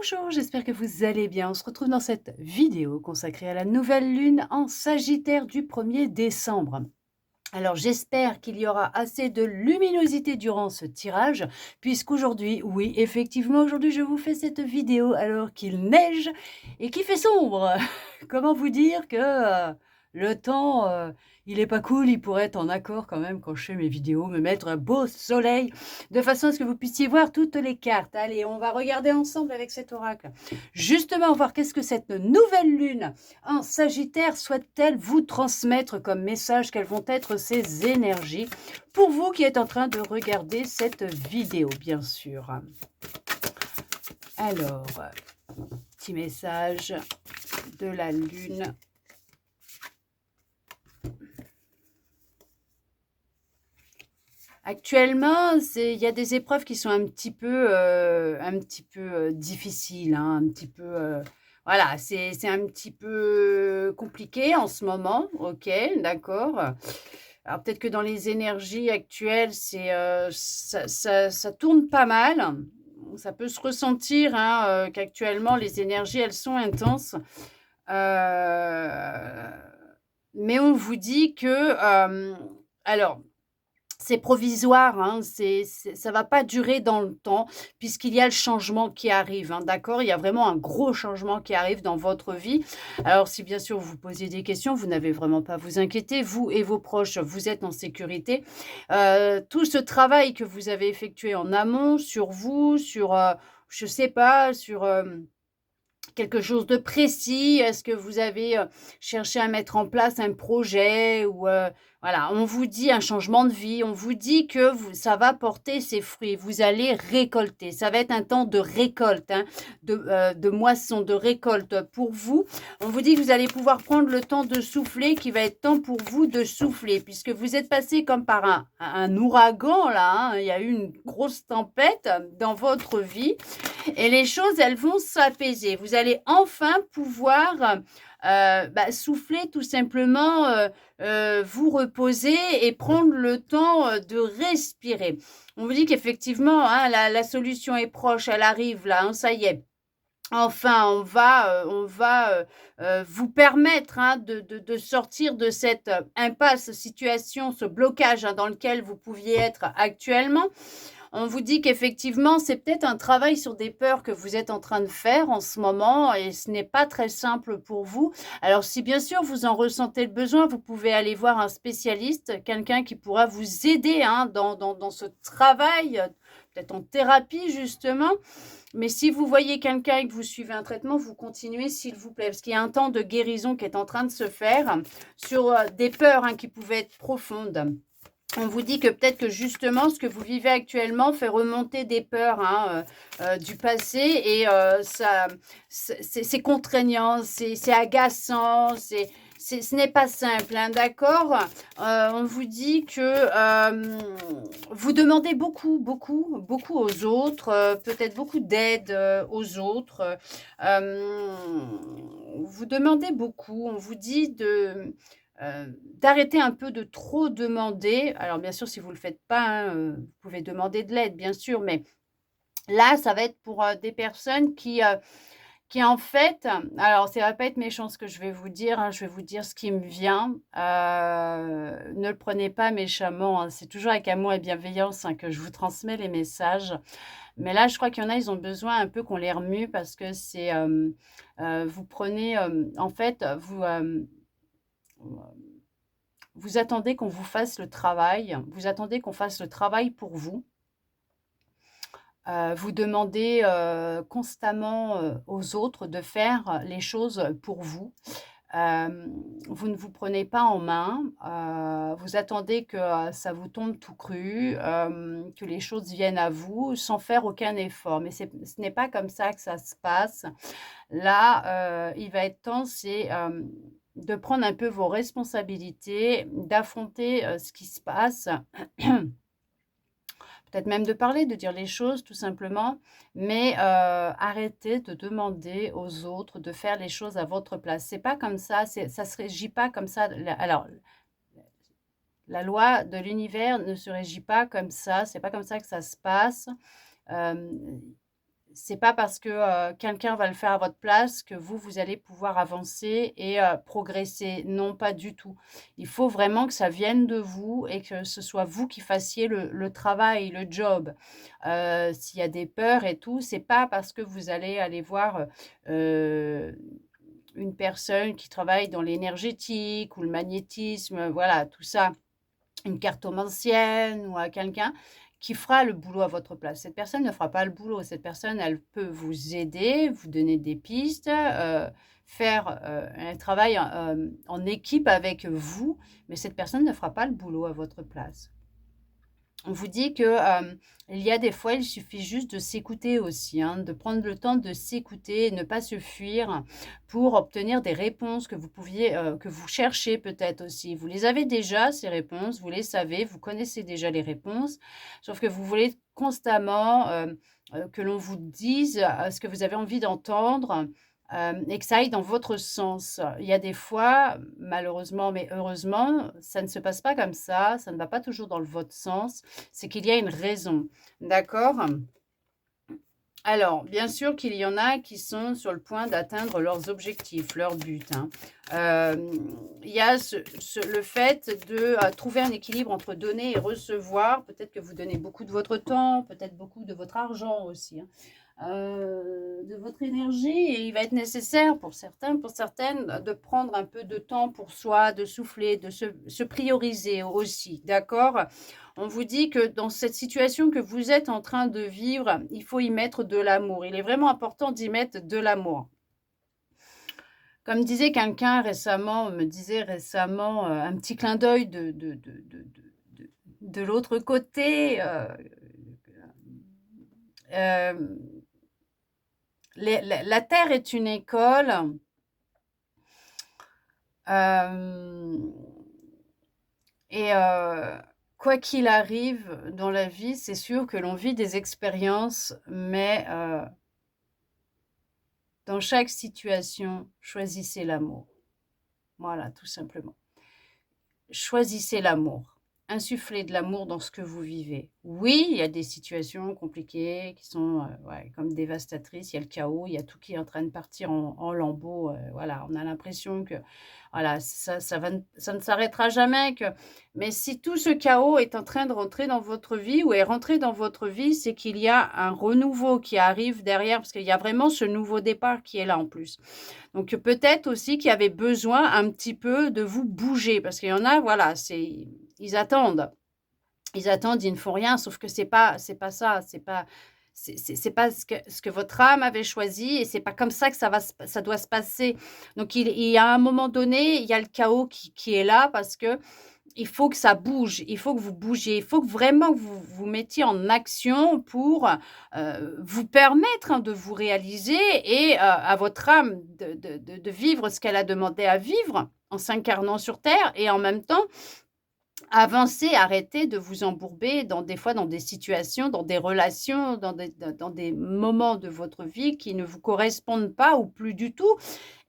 Bonjour, j'espère que vous allez bien. On se retrouve dans cette vidéo consacrée à la nouvelle lune en Sagittaire du 1er décembre. Alors j'espère qu'il y aura assez de luminosité durant ce tirage, puisqu'aujourd'hui, oui, effectivement, aujourd'hui je vous fais cette vidéo alors qu'il neige et qu'il fait sombre. Comment vous dire que le temps, il est pas cool, il pourrait être en accord quand même quand je fais mes vidéos, me mettre un beau soleil, de façon à ce que vous puissiez voir toutes les cartes. Allez, on va regarder ensemble avec cet oracle. Justement, voir qu'est-ce que cette nouvelle lune en Sagittaire souhaite-t-elle vous transmettre comme message, quelles vont être ses énergies pour vous qui êtes en train de regarder cette vidéo, bien sûr. Alors, petit message de la lune. Actuellement, il y a des épreuves qui sont un petit peu difficiles, hein, un petit peu, voilà, c'est un petit peu compliqué en ce moment. OK, d'accord. Alors peut-être que dans les énergies actuelles, ça tourne pas mal. Ça peut se ressentir, hein, qu'actuellement les énergies, elles sont intenses. Mais on vous dit que, alors c'est provisoire, hein, ça va pas durer dans le temps puisqu'il y a le changement qui arrive, hein, d'accord? Il y a vraiment un gros changement qui arrive dans votre vie. Alors si bien sûr vous vous posez des questions, vous n'avez vraiment pas à vous inquiéter. Vous et vos proches, vous êtes en sécurité. Tout ce travail que vous avez effectué en amont sur vous, sur, je sais pas, sur, quelque chose de précis? Est-ce que vous avez, cherché à mettre en place un projet ou, voilà, on vous dit un changement de vie, on vous dit que vous ça va porter ses fruits, vous allez récolter. Ça va être un temps de récolte, hein, de moisson, de récolte pour vous. On vous dit que vous allez pouvoir prendre le temps de souffler, qu'il va être temps pour vous de souffler puisque vous êtes passé comme par un ouragan là, hein. Il y a eu une grosse tempête dans votre vie et les choses, elles vont s'apaiser. Vous allez enfin pouvoir, souffler tout simplement, vous reposer et prendre le temps, de respirer. On vous dit qu'effectivement, hein, la solution est proche, elle arrive là, hein, ça y est. Enfin, on va vous permettre, hein, de sortir de cette, impasse, situation, ce blocage, hein, dans lequel vous pouviez être actuellement. On vous dit qu'effectivement, c'est peut-être un travail sur des peurs que vous êtes en train de faire en ce moment et ce n'est pas très simple pour vous. Alors si bien sûr vous en ressentez le besoin, vous pouvez aller voir un spécialiste, quelqu'un qui pourra vous aider, hein, dans ce travail, peut-être en thérapie justement. Mais si vous voyez quelqu'un et que vous suivez un traitement, vous continuez s'il vous plaît, parce qu'il y a un temps de guérison qui est en train de se faire sur, des peurs, hein, qui pouvaient être profondes. On vous dit que peut-être que justement ce que vous vivez actuellement fait remonter des peurs, hein, du passé et ça c'est contraignant, c'est agaçant, ce n'est pas simple, hein, d'accord? On vous dit que, vous demandez beaucoup, beaucoup, beaucoup aux autres, peut-être beaucoup d'aide, aux autres, vous demandez beaucoup. On vous dit d'arrêter un peu de trop demander. Alors bien sûr, si vous ne le faites pas, hein, vous pouvez demander de l'aide, bien sûr, mais là, ça va être pour, des personnes qui en fait alors ça va pas être méchant ce que je vais vous dire, hein, je vais vous dire ce qui me vient. Ne le prenez pas méchamment, hein, c'est toujours avec amour et bienveillance, hein, que je vous transmets les messages. Mais là, je crois qu'il y en a, ils ont besoin un peu qu'on les remue parce que vous prenez, en fait, vous attendez qu'on vous fasse le travail, vous attendez qu'on fasse le travail pour vous. Vous demandez, constamment, aux autres de faire les choses pour vous. Vous ne vous prenez pas en main, vous attendez que, ça vous tombe tout cru, que les choses viennent à vous sans faire aucun effort. Mais ce n'est pas comme ça que ça se passe. Là, il va être temps, de prendre un peu vos responsabilités, d'affronter, ce qui se passe. Peut-être même de parler, de dire les choses tout simplement, mais arrêtez de demander aux autres de faire les choses à votre place. C'est pas comme ça se régit pas comme ça. La loi de l'univers ne se régit pas comme ça, c'est pas comme ça que ça se passe. Hem c'est pas parce que quelqu'un va le faire à votre place que vous allez pouvoir avancer et progresser. Non, pas du tout. Il faut vraiment que ça vienne de vous et que ce soit vous qui fassiez le travail, le job. S'il y a des peurs et tout, c'est pas parce que vous allez aller voir une personne qui travaille dans l'énergétique ou le magnétisme, voilà, tout ça, une cartomancienne ou à quelqu'un qui fera le boulot à votre place. Cette personne ne fera pas le boulot. Cette personne, elle peut vous aider, vous donner des pistes, faire un travail en équipe avec vous, mais cette personne ne fera pas le boulot à votre place. On vous dit que il y a des fois, il suffit juste de s'écouter aussi, hein, de prendre le temps de s'écouter et ne pas se fuir pour obtenir des réponses que vous pouviez, que vous cherchez peut-être aussi. Vous les avez déjà, ces réponses, vous les savez, vous connaissez déjà les réponses, sauf que vous voulez constamment que l'on vous dise ce que vous avez envie d'entendre et que ça aille dans votre sens. Il y a des fois, malheureusement, mais heureusement, ça ne se passe pas comme ça ne va pas toujours dans votre sens, c'est qu'il y a une raison, d'accord? Alors, bien sûr qu'il y en a qui sont sur le point d'atteindre leurs objectifs, leur but, hein. Il y a le fait de trouver un équilibre entre donner et recevoir. Peut-être que vous donnez beaucoup de votre temps, peut-être beaucoup de votre argent aussi, hein, de votre énergie. Et il va être nécessaire pour certains, pour certaines, de prendre un peu de temps pour soi, de souffler, de se prioriser aussi, d'accord? On vous dit que dans cette situation que vous êtes en train de vivre, il faut y mettre de l'amour. Il est vraiment important d'y mettre de l'amour. Comme disait quelqu'un récemment, me disait récemment, un petit clin d'œil de l'autre côté, la Terre est une école. Et quoi qu'il arrive dans la vie, c'est sûr que l'on vit des expériences, mais dans chaque situation, choisissez l'amour. Voilà, tout simplement. Choisissez l'amour. Insufflez de l'amour dans ce que vous vivez. Oui, il y a des situations compliquées qui sont comme dévastatrices. Il y a le chaos, il y a tout qui est en train de partir en lambeaux. Voilà, on a l'impression que voilà, ça ne s'arrêtera jamais. Mais si tout ce chaos est en train de rentrer dans votre vie ou est rentré dans votre vie, c'est qu'il y a un renouveau qui arrive derrière, parce qu'il y a vraiment ce nouveau départ qui est là en plus. Donc peut-être aussi qu'il y avait besoin un petit peu de vous bouger, parce qu'il y en a, voilà, ils attendent. Ils attendent, ils ne font rien, sauf que c'est pas ça, c'est pas ce que votre âme avait choisi et c'est pas comme ça que ça doit se passer. Donc il y a un moment donné, il y a le chaos qui est là parce que il faut que ça bouge, il faut que vous bougiez, il faut que vraiment vous vous mettiez en action pour, vous permettre, hein, de vous réaliser et à votre âme de vivre ce qu'elle a demandé à vivre en s'incarnant sur terre et en même temps avancer, arrêtez de vous embourber des fois dans des situations, dans des relations, dans des moments de votre vie qui ne vous correspondent pas ou plus du tout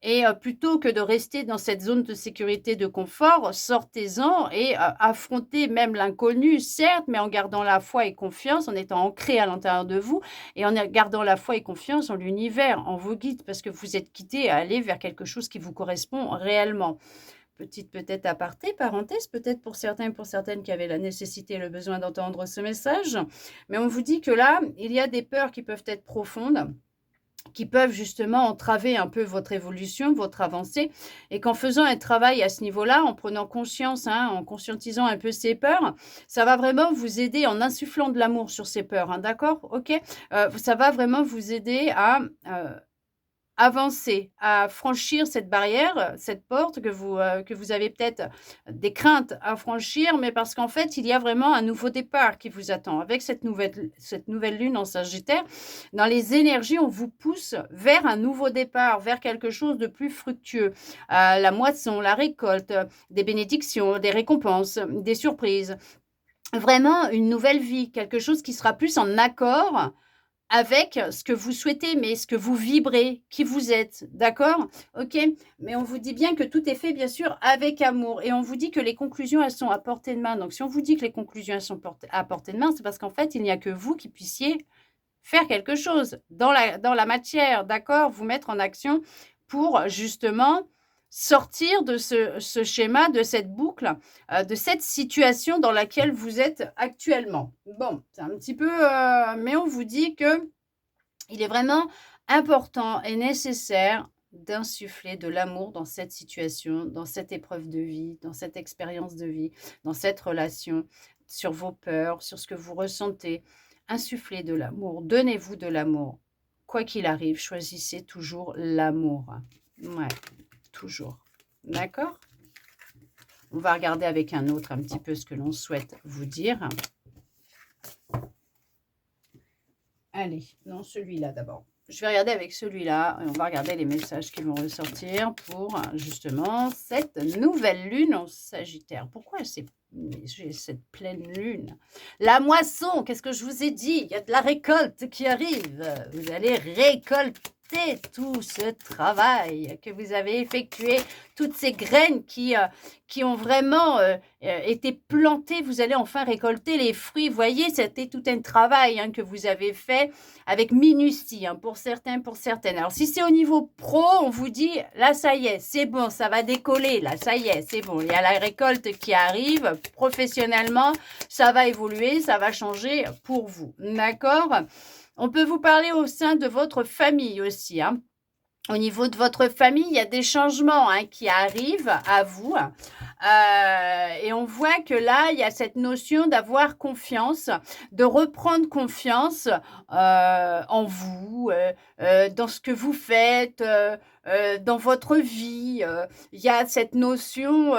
et plutôt que de rester dans cette zone de sécurité, de confort, sortez-en et affrontez même l'inconnu, certes, mais en gardant la foi et confiance, en étant ancré à l'intérieur de vous et en gardant la foi et confiance en l'univers, en vos guides, parce que vous êtes quittés à aller vers quelque chose qui vous correspond réellement. Petite peut-être aparté, parenthèse, peut-être pour certains et pour certaines qui avaient la nécessité et le besoin d'entendre ce message. Mais on vous dit que là, il y a des peurs qui peuvent être profondes, qui peuvent justement entraver un peu votre évolution, votre avancée, et qu'en faisant un travail à ce niveau-là, en prenant conscience, hein, en conscientisant un peu ces peurs, ça va vraiment vous aider en insufflant de l'amour sur ces peurs, hein, d'accord? Ok. Ça va vraiment vous aider à avancer, à franchir cette barrière, cette porte que vous avez peut-être des craintes à franchir, mais parce qu'en fait, il y a vraiment un nouveau départ qui vous attend. Avec cette nouvelle lune en Sagittaire, dans les énergies, on vous pousse vers un nouveau départ, vers quelque chose de plus fructueux. La moisson, la récolte, des bénédictions, des récompenses, des surprises. Vraiment une nouvelle vie, quelque chose qui sera plus en accord avec ce que vous souhaitez, mais ce que vous vibrez, qui vous êtes, d'accord? OK? Mais on vous dit bien que tout est fait, bien sûr, avec amour et on vous dit que les conclusions, elles sont à portée de main. Donc si on vous dit que les conclusions, elles sont à portée de main, c'est parce qu'en fait, il n'y a que vous qui puissiez faire quelque chose dans la matière, d'accord? Vous mettre en action pour justement sortir de ce schéma, de cette boucle, de cette situation dans laquelle vous êtes actuellement. Bon, c'est un petit peu, mais on vous dit que il est vraiment important et nécessaire d'insuffler de l'amour dans cette situation, dans cette épreuve de vie, dans cette expérience de vie, dans cette relation, sur vos peurs, sur ce que vous ressentez. Insufflez de l'amour, donnez-vous de l'amour. Quoi qu'il arrive, choisissez toujours l'amour. Ouais, toujours. D'accord? On va regarder avec un autre un petit peu ce que l'on souhaite vous dire. Allez, non, celui-là d'abord. Je vais regarder avec celui-là et on va regarder les messages qui vont ressortir pour justement cette nouvelle lune en Sagittaire. Pourquoi j'ai cette pleine lune? La moisson, qu'est-ce que je vous ai dit? Il y a de la récolte qui arrive. Vous allez récolter tout ce travail que vous avez effectué, toutes ces graines qui ont vraiment été plantées. Vous allez enfin récolter les fruits. Vous voyez, c'était tout un travail que vous avez fait avec minutie, pour certains, pour certaines. Alors, si c'est au niveau pro, on vous dit, là, ça y est, c'est bon, ça va décoller, là, ça y est, c'est bon. Il y a la récolte qui arrive. Professionnellement, ça va évoluer, ça va changer pour vous. D'accord? On peut vous parler au sein de votre famille aussi, Au niveau de votre famille, il y a des changements qui arrivent à vous. Et on voit que là, il y a cette notion d'avoir confiance, de reprendre confiance en vous, dans ce que vous faites, dans votre vie. Il y a cette notion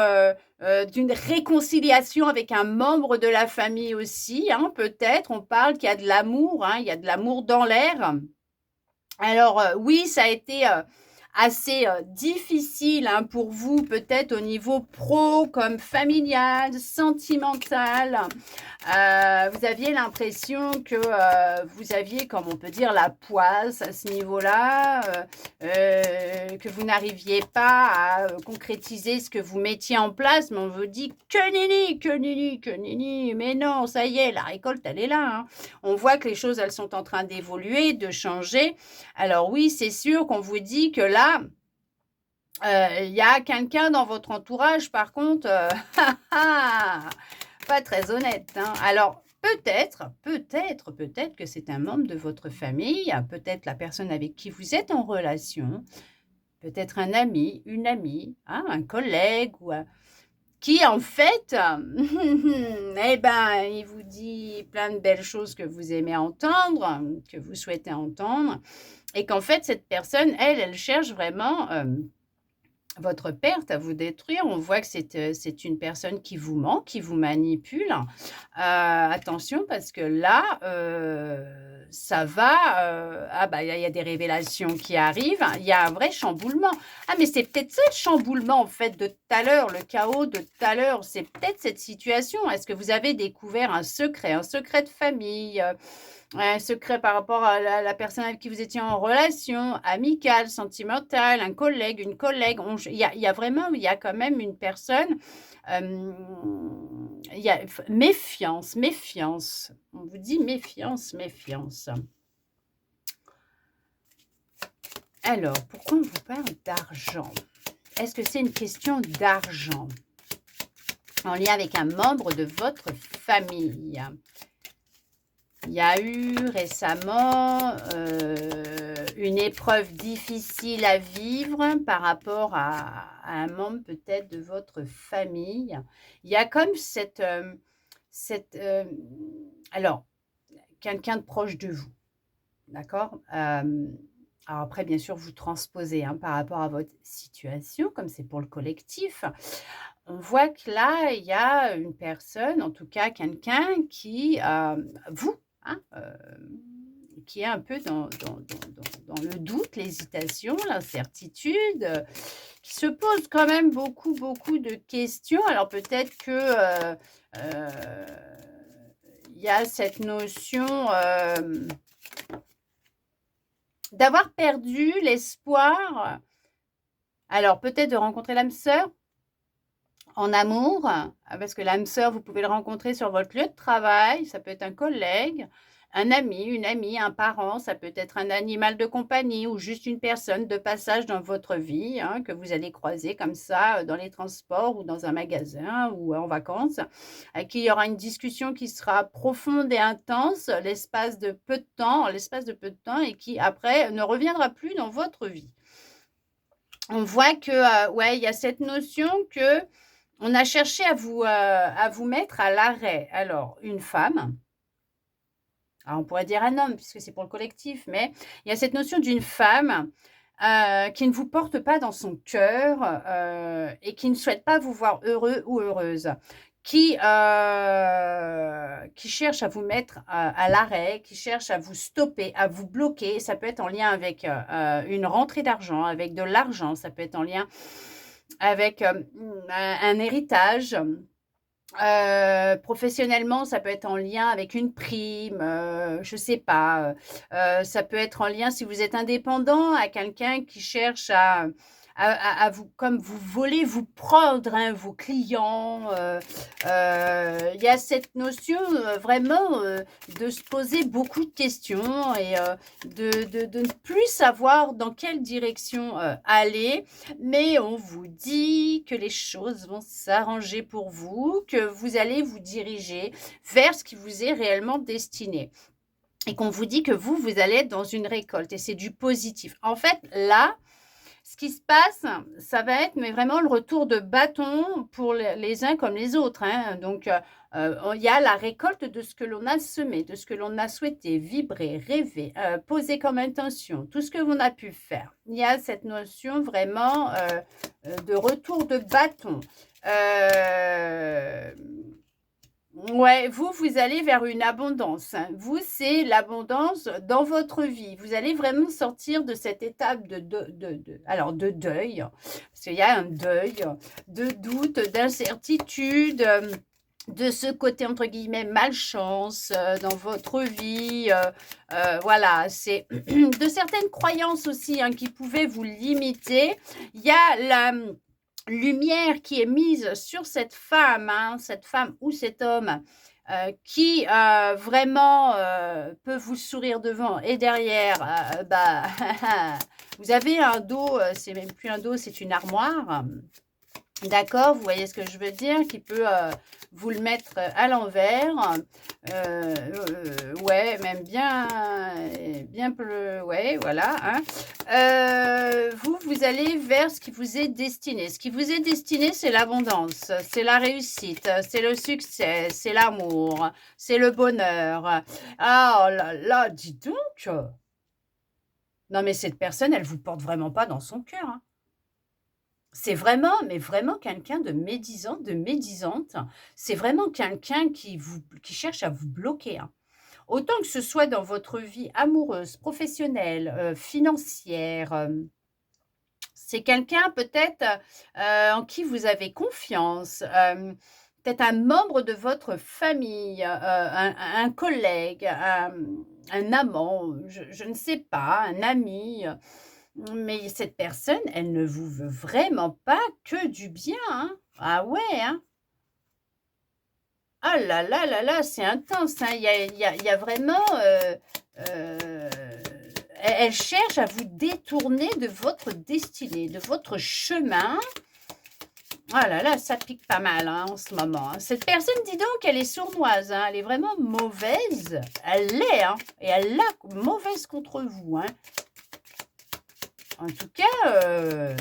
d'une réconciliation avec un membre de la famille aussi. Peut-être, on parle qu'il y a de l'amour, il y a de l'amour dans l'air. Alors, oui, ça a été assez difficile pour vous, peut-être au niveau pro comme familial, sentimental. Vous aviez l'impression que vous aviez, comme on peut dire, la poisse à ce niveau-là, que vous n'arriviez pas à concrétiser ce que vous mettiez en place, mais on vous dit que nini, que nini, que nini, mais non, ça y est, la récolte, elle est là. On voit que les choses, elles sont en train d'évoluer, de changer. Alors oui, c'est sûr qu'on vous dit que là, il y a quelqu'un dans votre entourage, par contre, pas très honnête. Alors, peut-être que c'est un membre de votre famille, peut-être la personne avec qui vous êtes en relation, peut-être un ami, une amie, un collègue qui en fait, il vous dit plein de belles choses que vous aimez entendre, que vous souhaitez entendre, et qu'en fait, cette personne, elle cherche vraiment votre perte à vous détruire. On voit que c'est une personne qui vous ment, qui vous manipule. Attention parce que là, ça va, il y a des révélations qui arrivent. Il y a un vrai chamboulement. Ah, mais c'est peut-être ça le chamboulement, en fait, de tout à l'heure, le chaos de tout à l'heure. C'est peut-être cette situation. Est-ce que vous avez découvert un secret de famille, un secret par rapport à la personne avec qui vous étiez en relation, amicale, sentimentale, un collègue, une collègue. Il y a vraiment, il y a quand même une personne. Il y a méfiance, méfiance. On vous dit méfiance, méfiance. Alors, pourquoi on vous parle d'argent? Est-ce que c'est une question d'argent en lien avec un membre de votre famille? Il y a eu récemment une épreuve difficile à vivre par rapport à un membre peut-être de votre famille. Il y a comme alors, quelqu'un de proche de vous, d'accord? Alors après, bien sûr, vous transposez par rapport à votre situation, comme c'est pour le collectif. On voit que là, il y a une personne, en tout cas quelqu'un qui, vous, qui est un peu dans le doute, l'hésitation, l'incertitude, qui se pose quand même beaucoup, beaucoup de questions. Alors peut-être que il y a cette notion d'avoir perdu l'espoir. Alors peut-être de rencontrer l'âme sœur en amour, parce que l'âme sœur, vous pouvez le rencontrer sur votre lieu de travail, ça peut être un collègue, un ami, une amie, un parent, ça peut être un animal de compagnie ou juste une personne de passage dans votre vie, hein, que vous allez croiser comme ça dans les transports ou dans un magasin ou en vacances, à qui il y aura une discussion qui sera profonde et intense l'espace de peu de temps, en l'espace de peu de temps et qui après ne reviendra plus dans votre vie. On voit que, ouais, il y a cette notion que on a cherché à vous mettre à l'arrêt. Alors, une femme, alors on pourrait dire un homme puisque c'est pour le collectif, mais il y a cette notion d'une femme qui ne vous porte pas dans son cœur et qui ne souhaite pas vous voir heureux ou heureuse, qui cherche à vous mettre à l'arrêt, qui cherche à vous stopper, à vous bloquer. Ça peut être en lien avec une rentrée d'argent, avec de l'argent, ça peut être en lien avec un héritage. Professionnellement, ça peut être en lien avec une prime, je sais pas, ça peut être en lien si vous êtes indépendant, à quelqu'un qui cherche à vous comme vous voler, vous prendre, hein, vos clients, il y a cette notion, vraiment, de se poser beaucoup de questions et de ne plus savoir dans quelle direction, aller. Mais on vous dit que les choses vont s'arranger pour vous, que vous allez vous diriger vers ce qui vous est réellement destiné. Et qu'on vous dit que vous allez être dans une récolte et c'est du positif. En fait, là, ce qui se passe, ça va être mais vraiment le retour de bâton pour les uns comme les autres, hein. Donc, il y a la récolte de ce que l'on a semé, de ce que l'on a souhaité, vibrer, rêver, poser comme intention, tout ce que l'on a pu faire. Il y a cette notion vraiment de retour de bâton. Ouais, vous allez vers une abondance, hein. Vous, c'est l'abondance dans votre vie. Vous allez vraiment sortir de cette étape alors de deuil, parce qu'il y a un deuil, de doute, d'incertitude, de ce côté entre guillemets malchance dans votre vie. Voilà, c'est de certaines croyances aussi hein, qui pouvaient vous limiter. Il y a la lumière qui est mise sur cette femme, hein, cette femme ou cet homme qui vraiment peut vous sourire devant et derrière, bah, vous avez un dos, c'est même plus un dos, c'est une armoire. D'accord, vous voyez ce que je veux dire, qui peut vous le mettre à l'envers, ouais, même bien ouais, voilà, hein. Vous allez vers ce qui vous est destiné. Ce qui vous est destiné, c'est l'abondance, c'est la réussite, c'est le succès, c'est l'amour, c'est le bonheur. Ah oh là là, dis donc! Non mais cette personne, elle vous porte vraiment pas dans son cœur, hein. C'est vraiment, mais vraiment quelqu'un de médisant, de médisante. C'est vraiment quelqu'un qui cherche à vous bloquer, hein. Autant que ce soit dans votre vie amoureuse, professionnelle, financière, c'est quelqu'un peut-être, en qui vous avez confiance, peut-être un membre de votre famille, un collègue, un amant, je ne sais pas, un ami, mais cette personne, elle ne vous veut vraiment pas que du bien, hein. Ah ouais, hein. Ah là là là là, c'est intense, hein. Il y a vraiment, heu, elle cherche à vous détourner de votre destinée, de votre chemin. Ah là là, ça pique pas mal, hein, en ce moment, hein. Cette personne, dis donc, elle est sournoise, hein, elle est vraiment mauvaise. Elle l'est, hein, et elle l'a mauvaise contre vous, hein. En tout cas,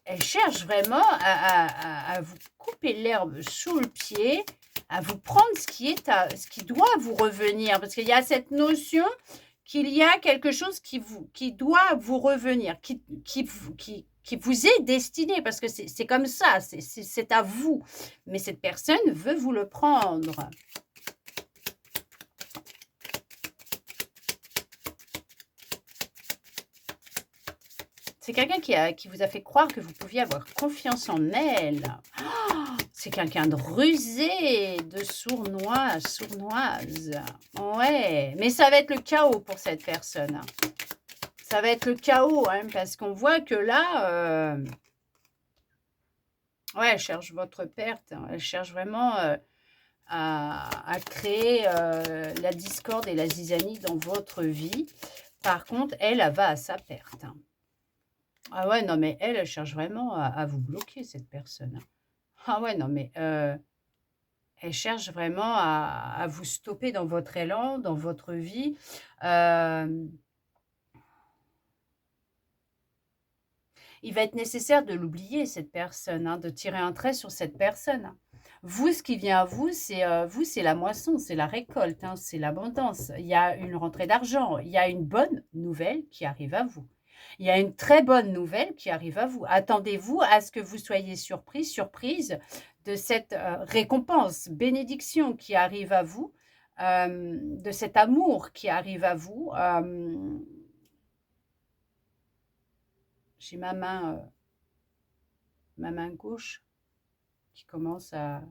elle cherche vraiment à vous couper l'herbe sous le pied, à vous prendre ce qui doit vous revenir. Parce qu'il y a cette notion qu'il y a quelque chose qui doit vous revenir, qui vous est destiné, parce que c'est comme ça, c'est à vous. Mais cette personne veut vous le prendre. C'est quelqu'un qui vous a fait croire que vous pouviez avoir confiance en elle. C'est quelqu'un de rusé, de sournois, sournoise. Ouais, mais ça va être le chaos pour cette personne, hein. Ça va être le chaos, hein, parce qu'on voit que là, ouais, elle cherche votre perte, hein. Elle cherche vraiment, à créer la discorde et la zizanie dans votre vie. Par contre, elle va à sa perte. Ah ouais, non, mais elle cherche vraiment à vous bloquer, cette personne, hein. Ah ouais, non, mais elle cherche vraiment à vous stopper dans votre élan, dans votre vie. Hem, il va être nécessaire de l'oublier, cette personne, hein, de tirer un trait sur cette personne, hein. Vous, ce qui vient à vous, c'est la moisson, c'est la récolte, hein, c'est l'abondance. Il y a une rentrée d'argent, il y a une bonne nouvelle qui arrive à vous. Il y a une très bonne nouvelle qui arrive à vous. Attendez-vous à ce que vous soyez surpris, surprise de cette récompense, bénédiction qui arrive à vous, de cet amour qui arrive à vous. J'ai ma main gauche qui commence à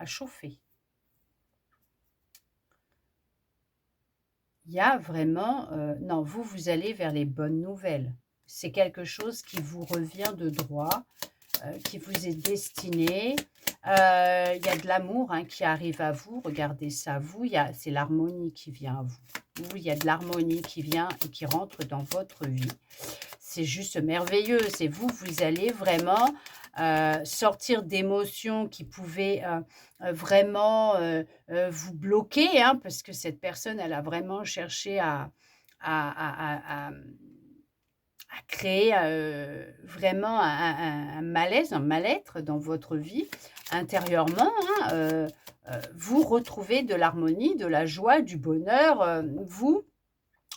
chauffer. Il y a vraiment, non, vous allez vers les bonnes nouvelles. C'est quelque chose qui vous revient de droit, qui vous est destiné. Il y a de l'amour, hein, qui arrive à vous. Regardez ça, vous, c'est l'harmonie qui vient à vous. Vous, il y a de l'harmonie qui vient et qui rentre dans votre vie. C'est juste merveilleux. C'est vous, vous allez vraiment sortir d'émotions qui pouvaient vraiment vous bloquer, hein, parce que cette personne, elle a vraiment cherché à, à- à- à créer vraiment un malaise, un mal-être dans votre vie intérieurement, hein. Vous retrouvez de l'harmonie, de la joie, du bonheur.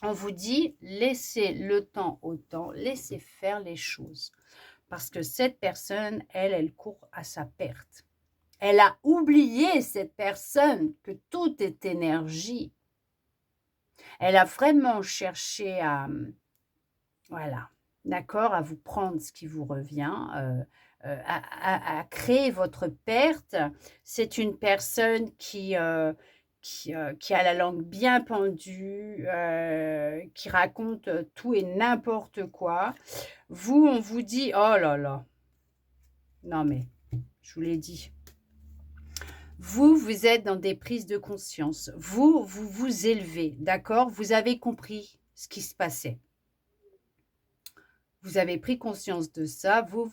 On vous dit, laissez le temps au temps, laissez faire les choses. Parce que cette personne, elle court à sa perte. Elle a oublié, cette personne, que tout est énergie. Elle a vraiment cherché voilà, d'accord, à vous prendre ce qui vous revient, à créer votre perte. C'est une personne qui a la langue bien pendue, qui raconte tout et n'importe quoi. Vous, on vous dit, oh là là, non mais, je vous l'ai dit. Vous êtes dans des prises de conscience. Vous vous élevez, d'accord? Vous avez compris ce qui se passait. Vous avez pris conscience de ça. Vous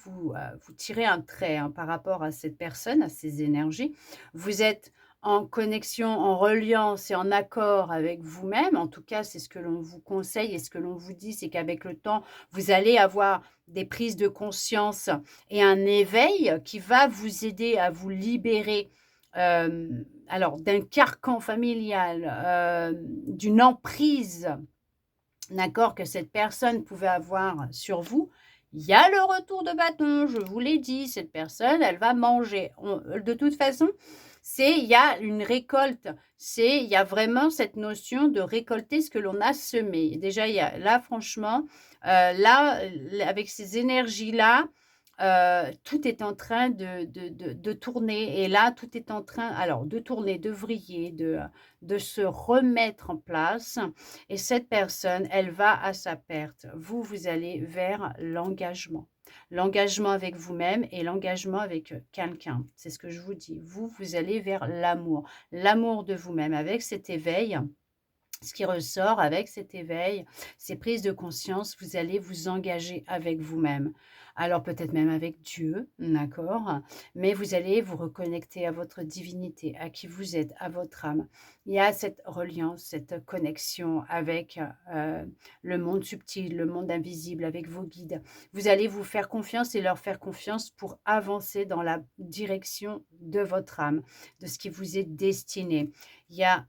tirez un trait, hein, par rapport à cette personne, à ses énergies. Vous êtes en connexion, en reliance et en accord avec vous-même. En tout cas, c'est ce que l'on vous conseille et ce que l'on vous dit, c'est qu'avec le temps, vous allez avoir des prises de conscience et un éveil qui va vous aider à vous libérer alors d'un carcan familial, d'une emprise, d'accord, que cette personne pouvait avoir sur vous. Il y a le retour de bâton, je vous l'ai dit, cette personne, elle va manger. De toute façon, il y a une récolte, il y a vraiment cette notion de récolter ce que l'on a semé. Déjà, là, franchement, là, avec ces énergies-là, tout est en train de tourner. Et là, tout est en train, alors, de tourner, de vriller, de se remettre en place. Et cette personne, elle va à sa perte. Vous allez vers l'engagement. L'engagement avec vous-même et l'engagement avec quelqu'un. C'est ce que je vous dis. Vous allez vers l'amour. L'amour de vous-même avec cet éveil. Ce qui ressort avec cet éveil, ces prises de conscience, vous allez vous engager avec vous-même. Alors peut-être même avec Dieu, d'accord? Mais vous allez vous reconnecter à votre divinité, à qui vous êtes, à votre âme. Il y a cette reliance, cette connexion avec le monde subtil, le monde invisible, avec vos guides. Vous allez vous faire confiance et leur faire confiance pour avancer dans la direction de votre âme, de ce qui vous est destiné. Il y a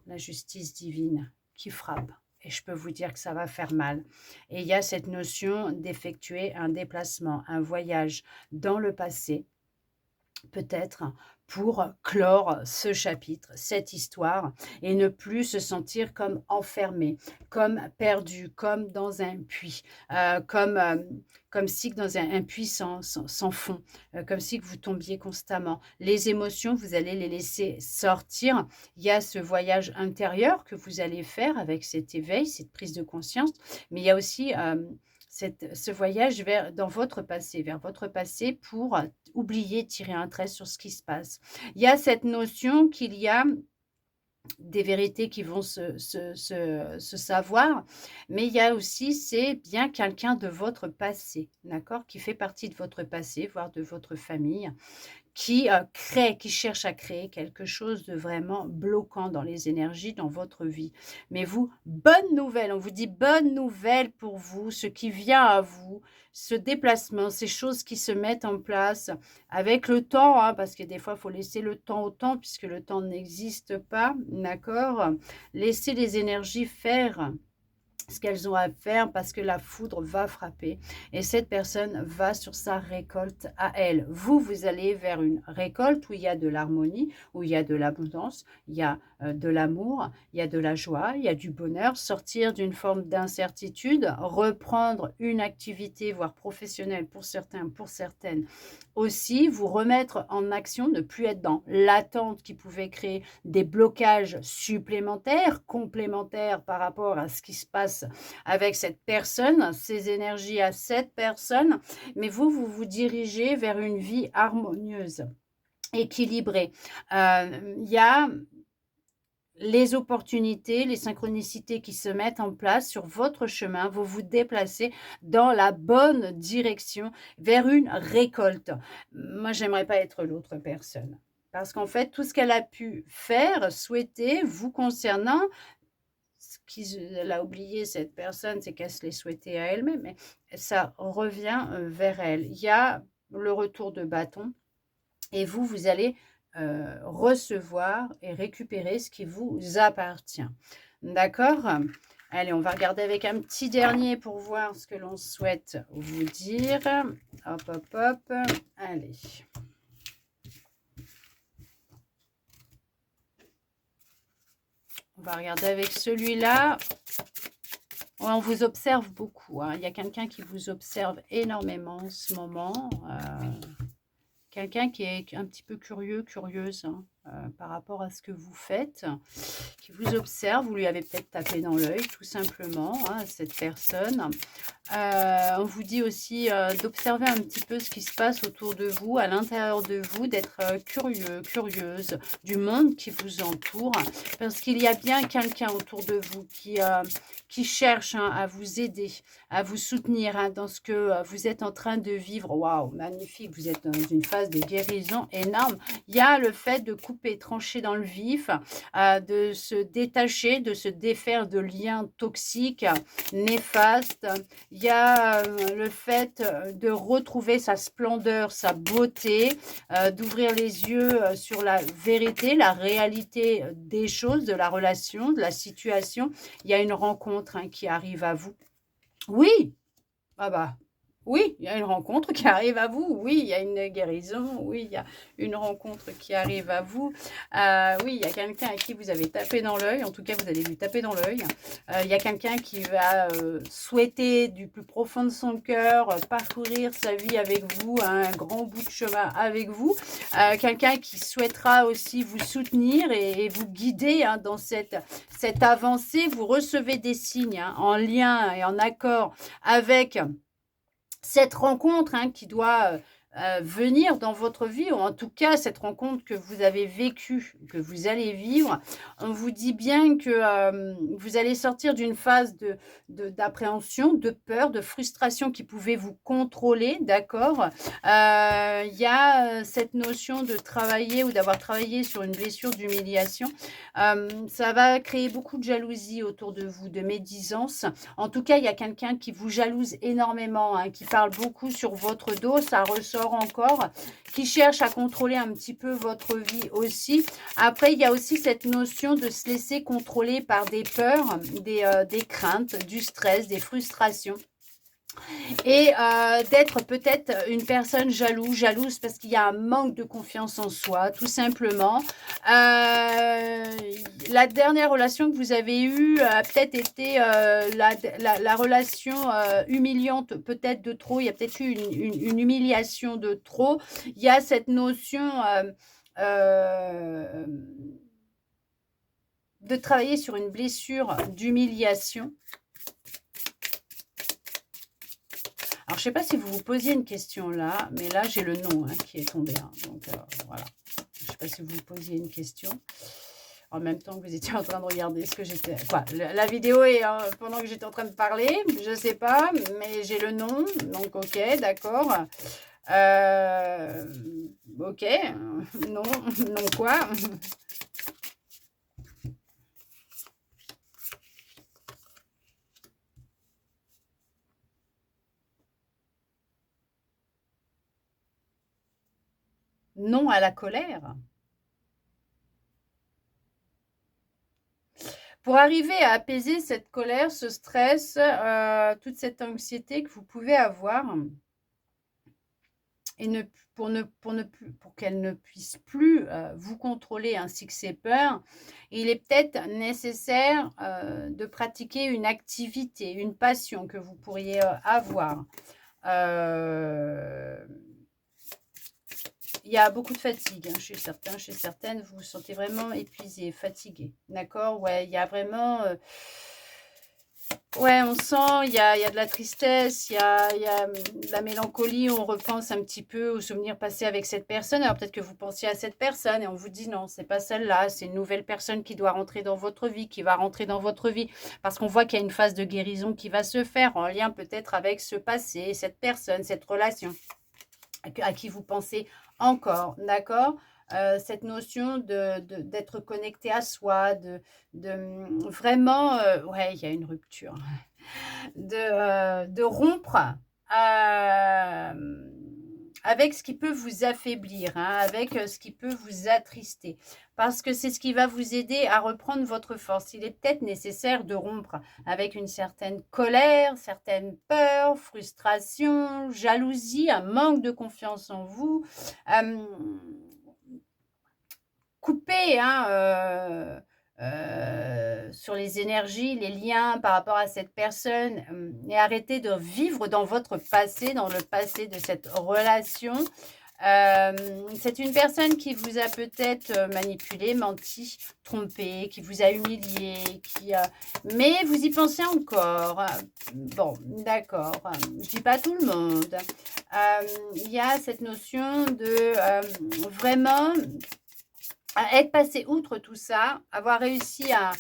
la justice divine qui frappe. Et je peux vous dire que ça va faire mal. Et il y a cette notion d'effectuer un déplacement, un voyage dans le passé, peut-être pour clore ce chapitre, cette histoire, et ne plus se sentir comme enfermé, comme perdu, comme dans un puits, comme si dans un puits sans fond, comme si que vous tombiez constamment. Les émotions, vous allez les laisser sortir. Il y a ce voyage intérieur que vous allez faire avec cet éveil, cette prise de conscience, mais il y a aussi ce voyage dans votre passé, vers votre passé pour oublier, tirer un trait sur ce qui se passe. Il y a cette notion qu'il y a des vérités qui vont se savoir, mais il y a aussi, c'est bien quelqu'un de votre passé, d'accord? Qui fait partie de votre passé, voire de votre famille, qui cherche à créer quelque chose de vraiment bloquant dans les énergies, dans votre vie. Mais vous, bonne nouvelle, on vous dit bonne nouvelle pour vous, ce qui vient à vous, ce déplacement, ces choses qui se mettent en place avec le temps, hein, parce que des fois, il faut laisser le temps au temps, puisque le temps n'existe pas, d'accord? Laissez les énergies faire ce qu'elles ont à faire parce que la foudre va frapper et cette personne va sur sa récolte à elle. Vous, vous allez vers une récolte où il y a de l'harmonie, où il y a de l'abondance, il y a de l'amour, il y a de la joie, il y a du bonheur, sortir d'une forme d'incertitude, reprendre une activité, voire professionnelle pour certains, pour certaines aussi, vous remettre en action, ne plus être dans l'attente qui pouvait créer des blocages supplémentaires, complémentaires par rapport à ce qui se passe avec cette personne, ces énergies à cette personne, mais vous vous dirigez vers une vie harmonieuse, équilibrée. Il y a les opportunités, les synchronicités qui se mettent en place sur votre chemin, vous vous déplacez dans la bonne direction vers une récolte. Moi, j'aimerais pas être l'autre personne. Parce qu'en fait, tout ce qu'elle a pu faire, souhaiter, vous concernant, ce qu'elle a oublié cette personne, c'est qu'elle se l'est souhaité à elle-même, mais ça revient vers elle. Il y a le retour de bâton et vous, vous allez recevoir et récupérer ce qui vous appartient. D'accord? Allez, on va regarder avec un petit dernier pour voir ce que l'on souhaite vous dire. Hop, hop, hop. Allez. On va regarder avec celui-là. On vous observe beaucoup, hein. Il y a quelqu'un qui vous observe énormément en ce moment. Quelqu'un qui est un petit peu curieux, curieuse, hein, par rapport à ce que vous faites, qui vous observe. Vous lui avez peut-être tapé dans l'œil, tout simplement, hein, cette personne. On vous dit aussi d'observer un petit peu ce qui se passe autour de vous, à l'intérieur de vous, d'être curieux, curieuse du monde qui vous entoure, parce qu'il y a bien quelqu'un autour de vous qui cherche, hein, à vous aider, à vous soutenir, hein, dans ce que vous êtes en train de vivre. Waouh, magnifique, vous êtes dans une phase de guérison énorme. Il y a le fait de couper, trancher dans le vif, de se détacher, de se défaire de liens toxiques, néfastes. Il y a le fait de retrouver sa splendeur, sa beauté, d'ouvrir les yeux sur la vérité, la réalité des choses, de la relation, de la situation. Il y a une rencontre, hein, qui arrive à vous. Oui, ah bah, oui, il y a une rencontre qui arrive à vous. Oui, il y a une guérison. Oui, il y a une rencontre qui arrive à vous. Oui, il y a quelqu'un à qui vous avez tapé dans l'œil. En tout cas, vous allez lui taper dans l'œil. Il y a quelqu'un qui va souhaiter du plus profond de son cœur parcourir sa vie avec vous, hein, un grand bout de chemin avec vous. Quelqu'un qui souhaitera aussi vous soutenir et vous guider, hein, dans cette avancée. Vous recevez des signes, hein, en lien et en accord avec cette rencontre, hein, qui doit venir dans votre vie, ou en tout cas cette rencontre que vous avez vécue, que vous allez vivre. On vous dit bien que vous allez sortir d'une phase d'appréhension, de peur, de frustration qui pouvait vous contrôler, d'accord? Il y a cette notion de travailler ou d'avoir travaillé sur une blessure d'humiliation. Ça va créer beaucoup de jalousie autour de vous, de médisance. En tout cas, il y a quelqu'un qui vous jalouse énormément, hein, qui parle beaucoup sur votre dos, ça ressort encore, qui cherche à contrôler un petit peu votre vie aussi. Après, il y a aussi cette notion de se laisser contrôler par des peurs, des craintes, du stress, des frustrations. Et d'être peut-être une personne jalouse parce qu'il y a un manque de confiance en soi, tout simplement. La dernière relation que vous avez eue a peut-être été la relation humiliante, peut-être de trop. Il y a peut-être eu une humiliation de trop. Il y a cette notion de travailler sur une blessure d'humiliation. Alors, je ne sais pas si vous vous posiez une question là, mais là, j'ai le nom hein, qui est tombé. Hein, donc, voilà. Je ne sais pas si vous vous posiez une question. En même temps que vous étiez en train de regarder ce que j'étais... Quoi, la vidéo est pendant que j'étais en train de parler. Je ne sais pas, mais j'ai le nom. Donc, ok, d'accord. Ok. Non, non quoi? Non à la colère. Pour arriver à apaiser cette colère, ce stress, toute cette anxiété que vous pouvez avoir, et pour qu'elle ne puisse plus vous contrôler ainsi que ses peurs, il est peut-être nécessaire de pratiquer une activité, une passion que vous pourriez avoir. Il y a beaucoup de fatigue hein, chez certaines, vous vous sentez vraiment épuisé, fatigué, d'accord? Ouais, il y a vraiment... ouais, on sent, il y a de la tristesse, il y a de la mélancolie, on repense un petit peu aux souvenirs passés avec cette personne. Alors peut-être que vous pensiez à cette personne et on vous dit non, c'est pas celle-là, c'est une nouvelle personne qui doit rentrer dans votre vie, qui va rentrer dans votre vie. Parce qu'on voit qu'il y a une phase de guérison qui va se faire en lien peut-être avec ce passé, cette personne, cette relation à qui vous pensez encore, d'accord? Cette notion d'être connecté à soi, vraiment, ouais, il y a une rupture, de rompre euh, avec ce qui peut vous affaiblir, hein, avec ce qui peut vous attrister, parce que c'est ce qui va vous aider à reprendre votre force. Il est peut-être nécessaire de rompre avec une certaine colère, certaines peurs, frustration, jalousie, un manque de confiance en vous. Euh, Couper hein, sur les énergies, les liens par rapport à cette personne et arrêter de vivre dans votre passé, dans le passé de cette relation. C'est une personne qui vous a peut-être manipulé, menti, trompé, qui vous a humilié, mais vous y pensez encore. Bon, d'accord. Je dis pas tout le monde. Il y a cette notion de vraiment être passé outre tout ça, avoir réussi à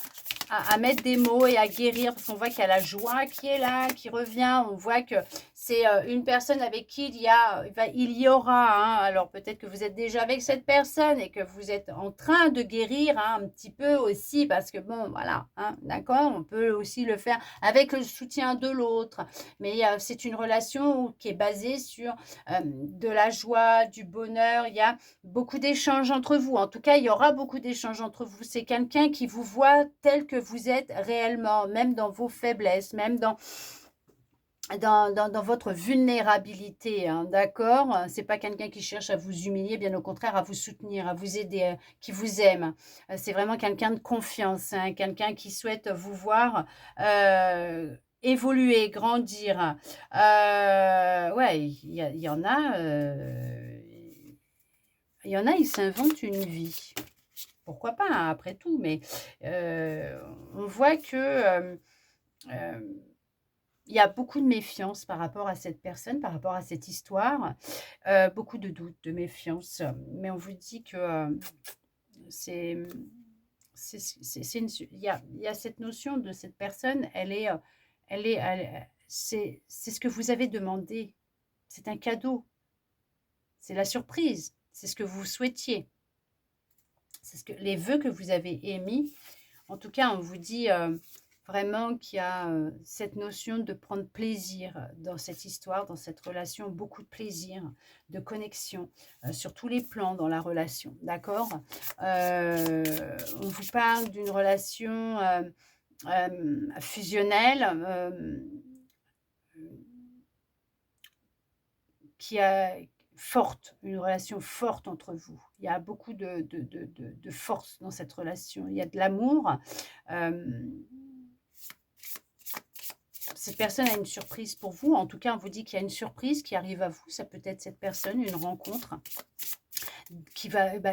mettre des mots et à guérir, parce qu'on voit qu'il y a la joie qui est là, qui revient, on voit que c'est une personne avec qui il y aura, hein, alors peut-être que vous êtes déjà avec cette personne et que vous êtes en train de guérir hein, un petit peu aussi, parce que bon, voilà, hein, d'accord, on peut aussi le faire avec le soutien de l'autre, mais c'est une relation qui est basée sur de la joie, du bonheur, il y a beaucoup d'échanges entre vous. En tout cas, il y aura beaucoup d'échanges entre vous. C'est quelqu'un qui vous voit tel que vous êtes réellement, même dans vos faiblesses, même dans votre vulnérabilité, hein, d'accord? C'est pas quelqu'un qui cherche à vous humilier, bien au contraire, à vous soutenir, à vous aider, qui vous aime. C'est vraiment quelqu'un de confiance, hein, quelqu'un qui souhaite vous voir évoluer, grandir. Ouais, il y en a... il y en a, ils s'inventent une vie. Pourquoi pas, hein, après tout, mais on voit que il y a beaucoup de méfiance par rapport à cette personne, par rapport à cette histoire, beaucoup de doutes, de méfiance. Mais on vous dit que c'est, il y a cette notion de cette personne, c'est ce que vous avez demandé. C'est un cadeau, c'est la surprise, c'est ce que vous souhaitiez. C'est les vœux que vous avez émis. En tout cas, on vous dit vraiment qu'il y a cette notion de prendre plaisir dans cette histoire, dans cette relation, beaucoup de plaisir, de connexion sur tous les plans dans la relation, d'accord? On vous parle d'une relation fusionnelle qui a forte, une relation forte entre vous. Il y a beaucoup de force dans cette relation. Il y a de l'amour. Cette personne a une surprise pour vous. En tout cas, on vous dit qu'il y a une surprise qui arrive à vous. Ça peut être cette personne, une rencontre.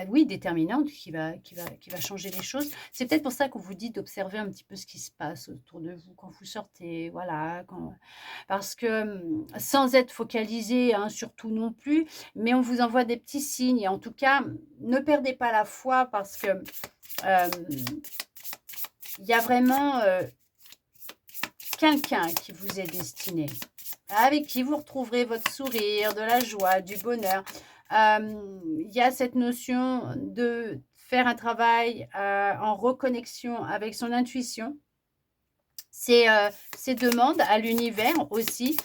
oui, déterminante, qui va changer les choses. C'est peut-être pour ça qu'on vous dit d'observer un petit peu ce qui se passe autour de vous quand vous sortez, voilà, parce que, sans être focalisé, hein, sur tout non plus, mais on vous envoie des petits signes et en tout cas, ne perdez pas la foi parce que, hem, il y a vraiment, quelqu'un qui vous est destiné, avec qui vous retrouverez votre sourire, de la joie, du bonheur. Il y a cette notion de faire un travail, en reconnexion avec son intuition. Ces demandes à l'univers aussi,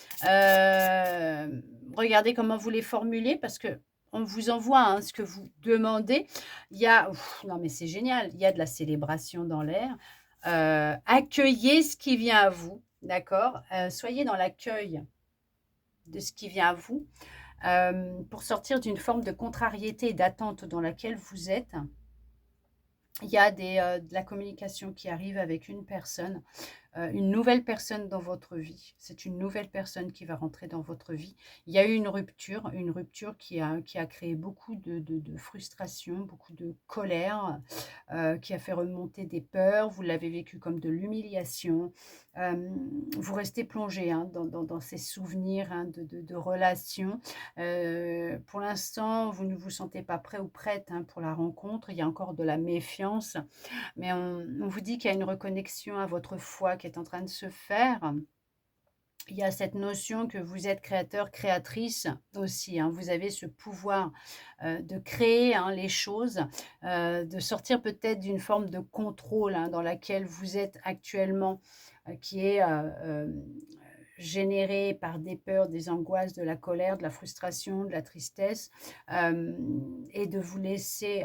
regardez comment vous les formulez parce qu'on vous envoie, hein, ce que vous demandez. Il y a non mais c'est génial, il y a de la célébration dans l'air. Accueillez ce qui vient à vous, d'accord? Soyez dans l'accueil de ce qui vient à vous, pour sortir d'une forme de contrariété et d'attente dans laquelle vous êtes. Il y a de la communication qui arrive avec une nouvelle personne dans votre vie. C'est une nouvelle personne qui va rentrer dans votre vie. Il y a eu une rupture qui a créé beaucoup de frustration, beaucoup de colère, qui a fait remonter des peurs. Vous l'avez vécu comme de l'humiliation. Vous restez plongé, hein, dans ces souvenirs, hein, de relations. Pour l'instant, vous ne vous sentez pas prêt ou prête, hein, pour la rencontre. Il y a encore de la méfiance. Mais on vous dit qu'il y a une reconnexion à votre foi qui est en train de se faire. Il y a cette notion que vous êtes créateur, créatrice aussi, hein. Vous avez ce pouvoir, de créer, hein, les choses, de sortir peut-être d'une forme de contrôle, hein, dans laquelle vous êtes actuellement, qui est, générée par des peurs, des angoisses, de la colère, de la frustration, de la tristesse, et de vous laisser,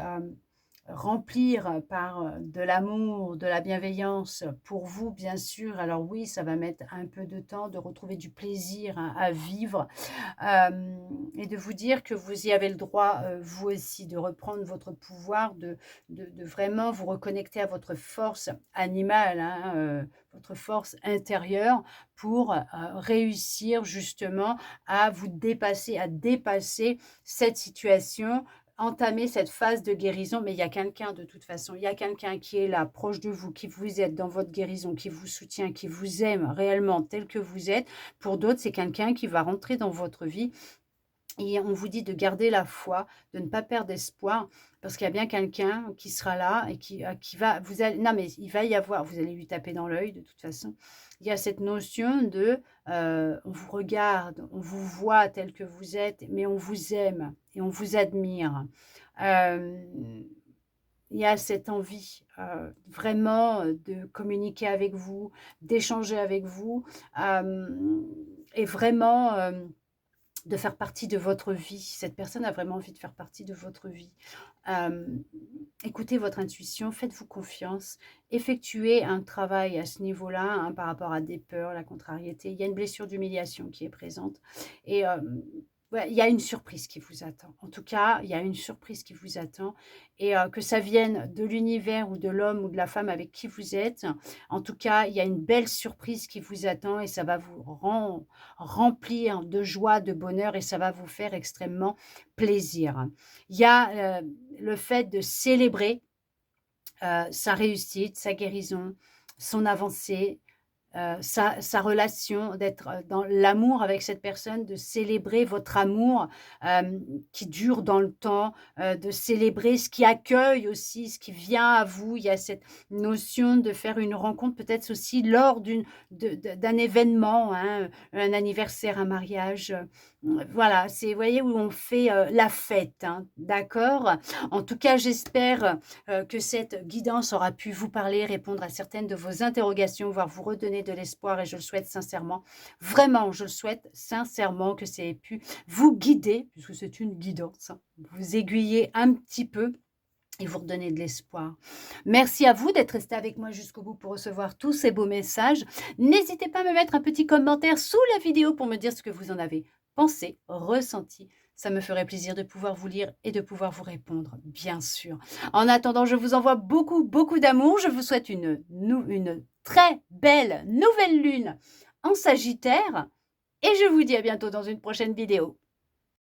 remplir par, de l'amour, de la bienveillance pour vous, bien sûr. Alors oui, ça va mettre un peu de temps de retrouver du plaisir, hein, à vivre, et de vous dire que vous y avez le droit, vous aussi, de reprendre votre pouvoir, de vraiment vous reconnecter à votre force animale, hein, votre force intérieure pour, réussir justement à vous dépasser, à dépasser cette situation, entamer cette phase de guérison, mais il y a quelqu'un de toute façon, il y a quelqu'un qui est là, proche de vous, qui vous aide dans votre guérison, qui vous soutient, qui vous aime réellement tel que vous êtes. Pour d'autres, c'est quelqu'un qui va rentrer dans votre vie et on vous dit de garder la foi, de ne pas perdre espoir, parce qu'il y a bien quelqu'un qui sera là et qui va vous allez non, mais il va y avoir vous allez lui taper dans l'œil de toute façon. Il y a cette notion de, on vous regarde, on vous voit tel que vous êtes, mais on vous aime et on vous admire. Hem, il y a cette envie, vraiment, de communiquer avec vous, d'échanger avec vous, hem et vraiment, de faire partie de votre vie. Cette personne a vraiment envie de faire partie de votre vie. Hem, écoutez votre intuition, faites-vous confiance, effectuez un travail à ce niveau-là, hein, par rapport à des peurs, la contrariété. Il y a une blessure d'humiliation qui est présente et ouais, il y a une surprise qui vous attend. En tout cas, il y a une surprise qui vous attend et que ça vienne de l'univers ou de l'homme ou de la femme avec qui vous êtes. En tout cas, il y a une belle surprise qui vous attend et ça va vous remplir de joie, de bonheur et ça va vous faire extrêmement plaisir. Il y a, le fait de célébrer, sa réussite, sa guérison, son avancée, sa relation, d'être, dans l'amour avec cette personne, de célébrer votre amour, qui dure dans le temps, de célébrer ce qui accueille aussi, ce qui vient à vous. Il y a cette notion de faire une rencontre peut-être aussi lors d'un événement, hein, un anniversaire, un mariage, voilà, c'est vous voyez où on fait, la fête, hein, d'accord? En tout cas, j'espère, que cette guidance aura pu vous parler, répondre à certaines de vos interrogations, voire vous redonner de l'espoir et je le souhaite sincèrement. Vraiment, je le souhaite sincèrement que ça ait pu vous guider, puisque c'est une guidance, hein, vous aiguiller un petit peu et vous redonner de l'espoir. Merci à vous d'être resté avec moi jusqu'au bout pour recevoir tous ces beaux messages. N'hésitez pas à me mettre un petit commentaire sous la vidéo pour me dire ce que vous en avez pensé, ressenti. Ça me ferait plaisir de pouvoir vous lire et de pouvoir vous répondre, bien sûr. En attendant, je vous envoie beaucoup, beaucoup d'amour. Je vous souhaite une très belle nouvelle lune en Sagittaire et je vous dis à bientôt dans une prochaine vidéo.